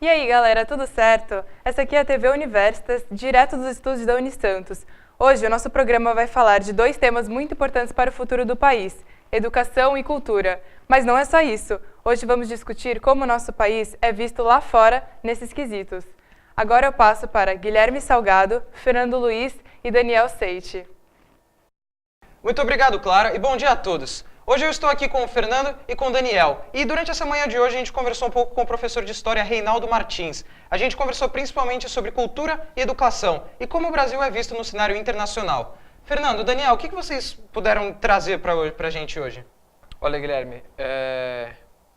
E aí, galera, tudo certo? Essa aqui é a TV Universitas, direto dos estúdios da Unisantos. Hoje, o nosso programa vai falar de dois temas muito importantes para o futuro do país: educação e cultura. Mas não é só isso. Hoje vamos discutir como o nosso país é visto lá fora nesses quesitos. Agora eu passo para Guilherme Salgado, Fernando Luiz e Daniel Seiti. Muito obrigado, Clara, e bom dia a todos. Hoje eu estou aqui com o Fernando e com o Daniel. E durante essa manhã de hoje a gente conversou um pouco com o professor de História Reinaldo Martins. A gente conversou principalmente sobre cultura e educação e como o Brasil é visto no cenário internacional. Fernando, Daniel, o que vocês puderam trazer para a gente hoje? Olha, Guilherme,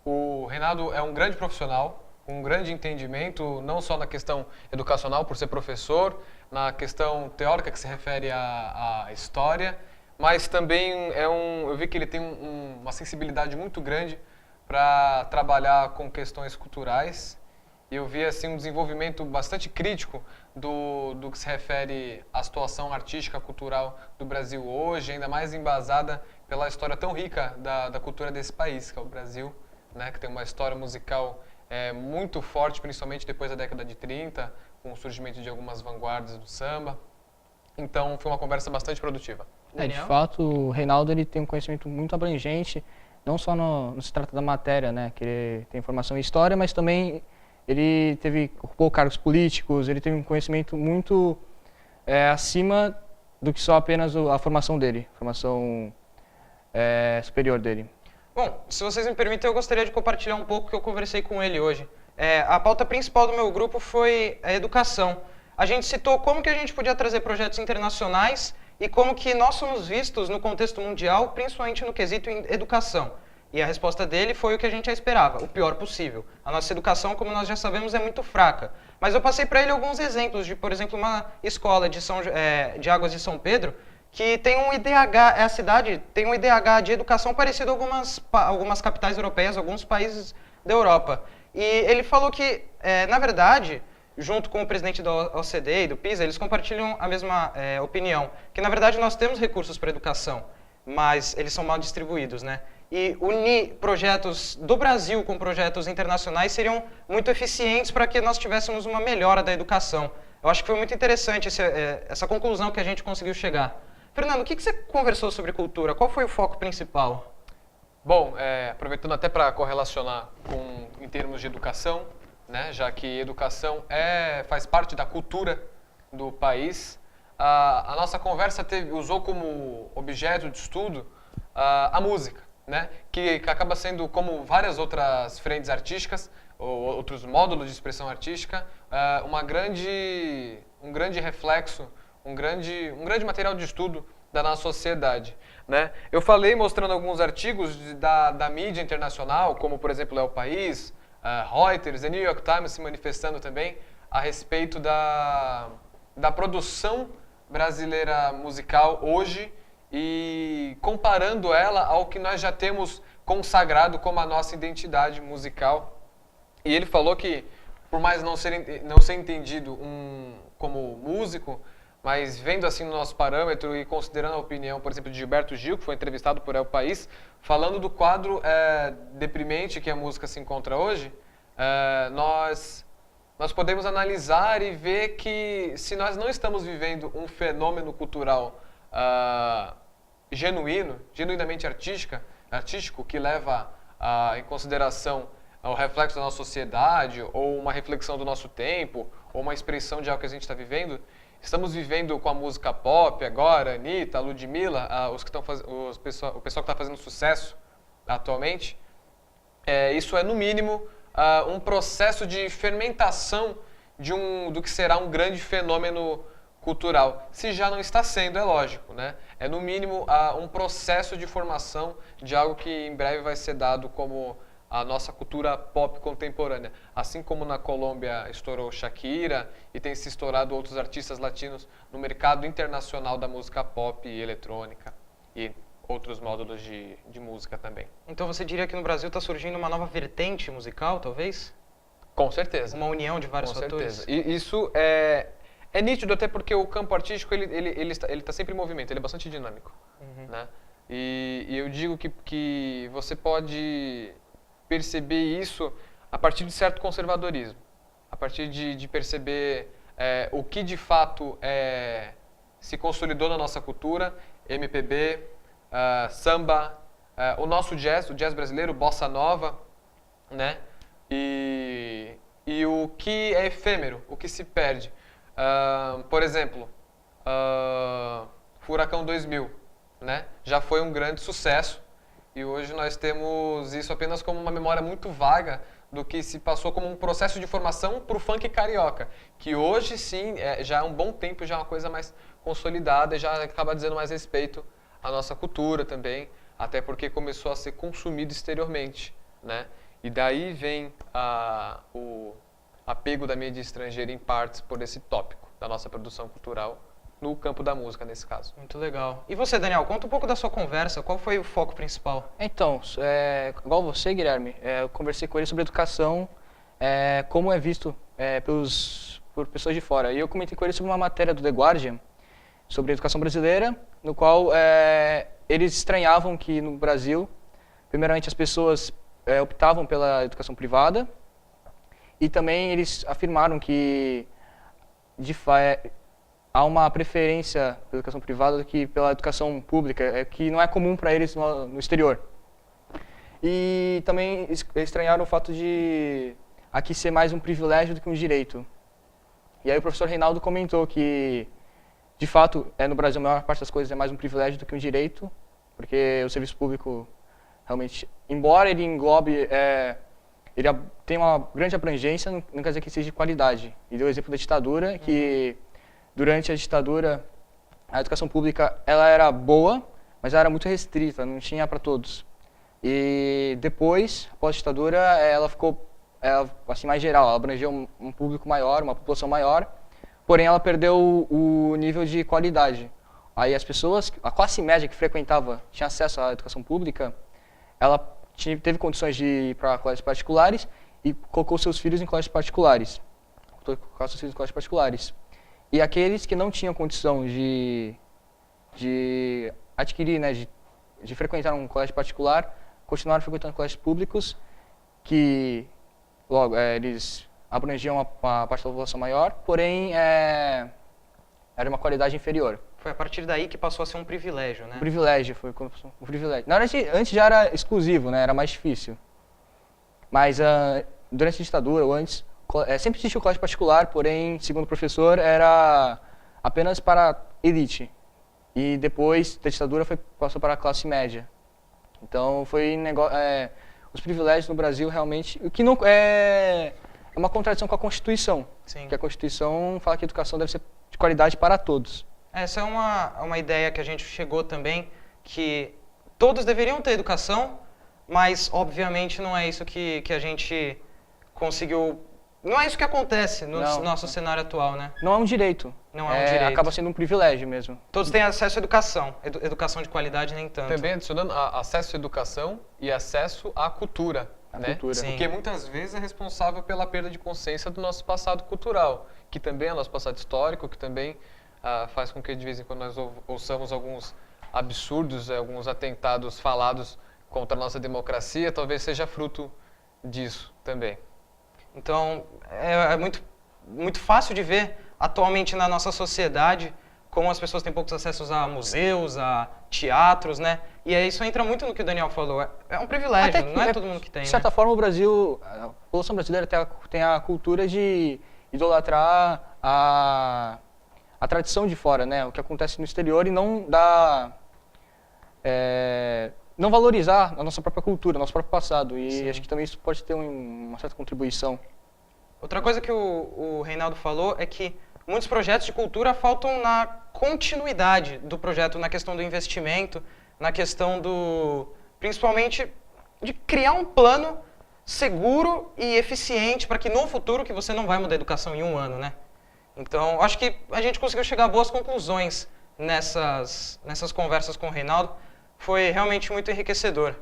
o Reinaldo é um grande profissional, um grande entendimento, não só na questão educacional, por ser professor, na questão teórica que se refere à história, mas também eu vi que ele tem uma sensibilidade muito grande para trabalhar com questões culturais. E eu vi assim um desenvolvimento bastante crítico do que se refere à situação artística cultural do Brasil hoje, ainda mais embasada pela história tão rica da cultura desse país, que é o Brasil, né, que tem uma história musical muito forte, principalmente depois da década de 30, com o surgimento de algumas vanguardas do samba. Então, foi uma conversa bastante produtiva. De fato, o Reinaldo ele tem um conhecimento muito abrangente, não só no se trata da matéria, né, que ele tem formação em história, mas também ele ocupou cargos políticos, ele teve um conhecimento muito acima do que só apenas a formação dele, a formação superior dele. Bom, se vocês me permitem, eu gostaria de compartilhar um pouco que eu conversei com ele hoje. A pauta principal do meu grupo foi a educação. A gente citou como que a gente podia trazer projetos internacionais e como que nós somos vistos no contexto mundial, principalmente no quesito em educação. E a resposta dele foi o que a gente já esperava, o pior possível. A nossa educação, como nós já sabemos, é muito fraca. Mas eu passei para ele alguns exemplos de, por exemplo, uma escola de Águas de São Pedro, que tem um IDH, a cidade tem um IDH de educação parecido a algumas capitais europeias, alguns países da Europa. E ele falou que, na verdade, junto com o presidente da OCDE e do PISA, eles compartilham a mesma opinião, que na verdade nós temos recursos para educação, mas eles são mal distribuídos, né? E unir projetos do Brasil com projetos internacionais seriam muito eficientes para que nós tivéssemos uma melhora da educação. Eu acho que foi muito interessante essa conclusão que a gente conseguiu chegar. Fernando, o que você conversou sobre cultura? Qual foi o foco principal? Bom, aproveitando até para correlacionar em termos de educação, né, já que educação faz parte da cultura do país, a nossa conversa usou como objeto de estudo a música, né, que acaba sendo, como várias outras frentes artísticas, ou outros módulos de expressão artística, um grande reflexo, um grande material de estudo da nossa sociedade, né? Eu falei mostrando alguns artigos da mídia internacional, como por exemplo o País, Reuters, The New York Times se manifestando também a respeito da produção brasileira musical hoje e comparando ela ao que nós já temos consagrado como a nossa identidade musical. E ele falou que, por mais não ser entendido como músico, mas vendo assim no nosso parâmetro e considerando a opinião, por exemplo, de Gilberto Gil, que foi entrevistado por El País, falando do quadro deprimente que a música se encontra hoje, nós podemos analisar e ver que se nós não estamos vivendo um fenômeno cultural genuinamente artístico, que leva em consideração o reflexo da nossa sociedade, ou uma reflexão do nosso tempo, ou uma expressão de algo que a gente está vivendo. Estamos vivendo com a música pop agora, Anitta, Ludmilla, o pessoal que está fazendo sucesso atualmente. Isso é, no mínimo, um processo de fermentação do que será um grande fenômeno cultural. Se já não está sendo, é lógico, né? É, no mínimo, um processo de formação de algo que em breve vai ser dado como a nossa cultura pop contemporânea. Assim como na Colômbia estourou Shakira e tem se estourado outros artistas latinos no mercado internacional da música pop e eletrônica e outros módulos de música também. Então você diria que no Brasil está surgindo uma nova vertente musical, talvez? Com certeza. Uma união de vários fatores? Com certeza. E isso é nítido até porque o campo artístico ele está sempre em movimento, ele é bastante dinâmico. Uhum. Né? E eu digo que você pode perceber isso a partir de certo conservadorismo. a partir de perceber o que de fato se consolidou na nossa cultura, MPB, samba, o nosso jazz, o jazz brasileiro, bossa nova, né? E o que é efêmero, o que se perde. Por exemplo, Furacão 2000, né? Já foi um grande sucesso e hoje nós temos isso apenas como uma memória muito vaga do que se passou como um processo de formação para o funk carioca, que hoje sim, já há um bom tempo, já é uma coisa mais consolidada e já acaba dizendo mais respeito à nossa cultura também, até porque começou a ser consumido exteriormente, né? E daí vem o apego da mídia estrangeira em partes por esse tópico da nossa produção cultural no campo da música, nesse caso. Muito legal. E você, Daniel, conta um pouco da sua conversa. Qual foi o foco principal? Então, igual você, Guilherme, eu conversei com ele sobre educação, como é visto por pessoas de fora. E eu comentei com ele sobre uma matéria do The Guardian, sobre a educação brasileira, no qual eles estranhavam que no Brasil, primeiramente as pessoas optavam pela educação privada, e também eles afirmaram que há uma preferência pela educação privada do que pela educação pública, que não é comum para eles no exterior. E também estranharam o fato de aqui ser mais um privilégio do que um direito. E aí o professor Reinaldo comentou que, de fato, no Brasil a maior parte das coisas é mais um privilégio do que um direito, porque o serviço público realmente, embora ele englobe, ele tem uma grande abrangência, não quer dizer que seja de qualidade. E deu o exemplo da ditadura, que durante a ditadura, a educação pública ela era boa, mas ela era muito restrita, não tinha para todos. E depois, após a ditadura, ela ficou assim, mais geral, ela abrangeu um público maior, uma população maior, porém ela perdeu o nível de qualidade. Aí as pessoas, a classe média que frequentava, tinha acesso à educação pública, ela teve condições de ir para colégios particulares e colocou seus filhos em colégios particulares. E aqueles que não tinham condição de adquirir, né, de frequentar um colégio particular, continuaram frequentando colégios públicos, que logo eles abrangiam uma parte da população maior, porém era uma qualidade inferior. Foi a partir daí que passou a ser um privilégio, né? Um privilégio, foi um privilégio. Na verdade, antes já era exclusivo, né, era mais difícil. Mas durante a ditadura, ou antes, sempre existiu colégio particular, porém, segundo o professor, era apenas para elite. E depois da ditadura passou para a classe média. Então foi os privilégios no Brasil realmente, o que não é uma contradição com a Constituição. Sim. Porque a Constituição fala que a educação deve ser de qualidade para todos. Essa é uma ideia que a gente chegou também, que todos deveriam ter educação, mas obviamente não é isso que a gente conseguiu. Não é isso que acontece no nosso cenário atual, né? Não é um direito. Não é um direito. Acaba sendo um privilégio mesmo. Todos têm acesso à educação. Educação de qualidade nem tanto. Também adicionando acesso à educação e acesso à cultura. Né? Cultura. Sim. Porque muitas vezes é responsável pela perda de consciência do nosso passado cultural, que também é nosso passado histórico, que também faz com que de vez em quando nós ouçamos alguns absurdos, alguns atentados falados contra a nossa democracia, talvez seja fruto disso também. Então, é muito fácil de ver atualmente na nossa sociedade como as pessoas têm poucos acessos a museus, a teatros, né? E isso entra muito no que o Daniel falou. É um privilégio, não é todo mundo que tem, de certa forma, a população brasileira tem a cultura de idolatrar a tradição de fora, né? O que acontece no exterior e não não valorizar a nossa própria cultura, nosso próprio passado. E Sim. acho que também isso pode ter uma certa contribuição. Outra coisa que o Reinaldo falou é que muitos projetos de cultura faltam na continuidade do projeto, na questão do investimento, na questão principalmente, de criar um plano seguro e eficiente para que no futuro, que você não vai mudar a educação em um ano, né? Então, acho que a gente conseguiu chegar a boas conclusões nessas conversas com o Reinaldo. Foi realmente muito enriquecedor.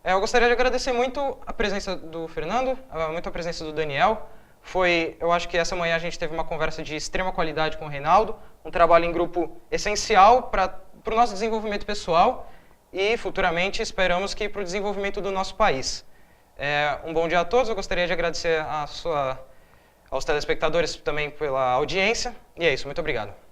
Eu gostaria de agradecer muito a presença do Fernando, muito a presença do Daniel. Eu acho que essa manhã a gente teve uma conversa de extrema qualidade com o Reinaldo, um trabalho em grupo essencial para o nosso desenvolvimento pessoal e, futuramente, esperamos que para o desenvolvimento do nosso país. Um bom dia a todos, eu gostaria de agradecer aos telespectadores também pela audiência. E é isso, muito obrigado.